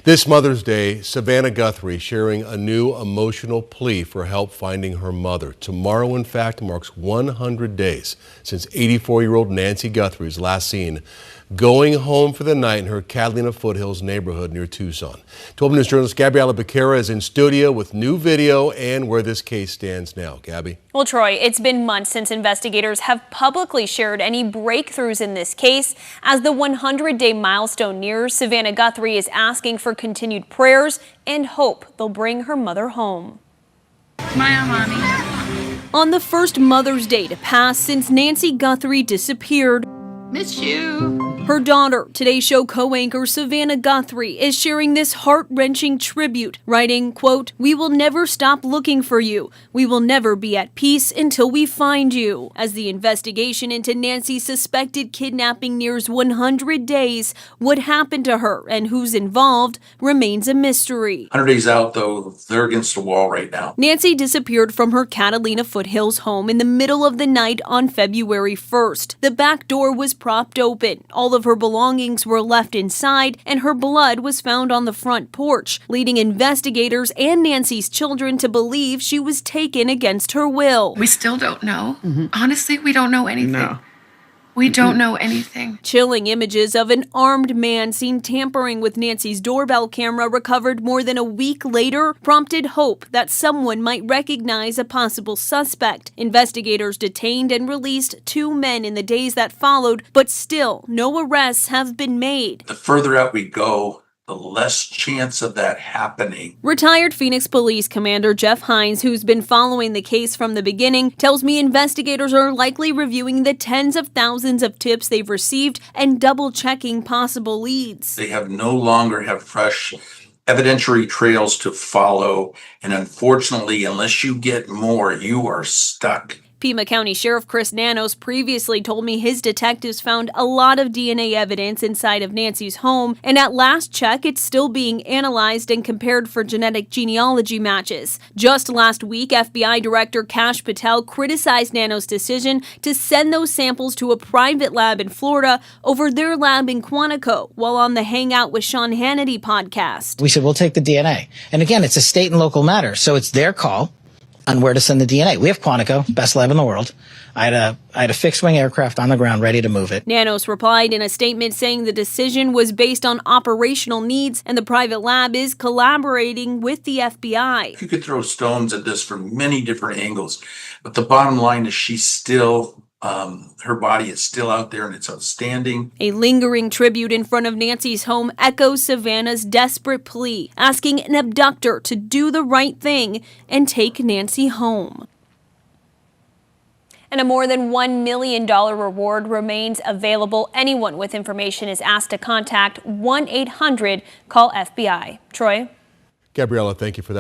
This Mother's Day, Savannah Guthrie sharing a new emotional plea for help finding her mother. Tomorrow, in fact, marks 100 days since 84-year-old Nancy Guthrie was last seen going home for the night in her Catalina Foothills neighborhood near Tucson. 12 News journalist Gabriella Becerra is in studio with new video and where this case stands now. Gabby? Well, Troy, it's been months since investigators have publicly shared any breakthroughs in this case. As the 100-day milestone nears, Savannah Guthrie is asking for continued prayers and hope they'll bring her mother home. Smile, Mommy. On the first Mother's Day to pass since Nancy Guthrie disappeared, Miss you. her daughter, Today Show co-anchor Savannah Guthrie, is sharing this heart-wrenching tribute, writing, quote, "We will never stop looking for you. We will never be at peace until we find you." As the investigation into Nancy's suspected kidnapping nears 100 days, what happened to her and who's involved remains a mystery. 100 days out, though, they're against the wall right now. Nancy disappeared from her Catalina Foothills home in the middle of the night on February 1st. The back door was propped open. All of her belongings were left inside, and her blood was found on the front porch, leading investigators and Nancy's children to believe she was taken against her will. We still don't know. Honestly, we don't know anything. No. We don't know anything. Chilling images of an armed man seen tampering with Nancy's doorbell camera recovered more than a week later prompted hope that someone might recognize a possible suspect. Investigators detained and released 2 men in the days that followed, but still no arrests have been made. The further out we go, the less chance of that happening. Retired Phoenix Police Commander Jeff Hines, who's been following the case from the beginning, tells me investigators are likely reviewing the tens of thousands of tips they've received and double-checking possible leads. They no longer have fresh evidentiary trails to follow, and unfortunately, unless you get more, you are stuck. Pima County Sheriff Chris Nanos previously told me his detectives found a lot of DNA evidence inside of Nancy's home, and at last check, it's still being analyzed and compared for genetic genealogy matches. Just last week, FBI Director Kash Patel criticized Nanos' decision to send those samples to a private lab in Florida over their lab in Quantico while on the Hangout with Sean Hannity podcast. We said, we'll take the DNA. And again, it's a state and local matter, so it's their call on where to send the DNA. We have Quantico, best lab in the world. I had a fixed-wing aircraft on the ground ready to move it. Nanos replied in a statement saying the decision was based on operational needs and the private lab is collaborating with the FBI. You could throw stones at this from many different angles, but the bottom line is she's still, her body is still out there and it's outstanding. A lingering tribute in front of Nancy's home echoes Savannah's desperate plea, asking an abductor to do the right thing and take Nancy home. And a more than $1 million reward remains available. Anyone with information is asked to contact 1-800-CALL-FBI. Troy? Gabriella, thank you for that.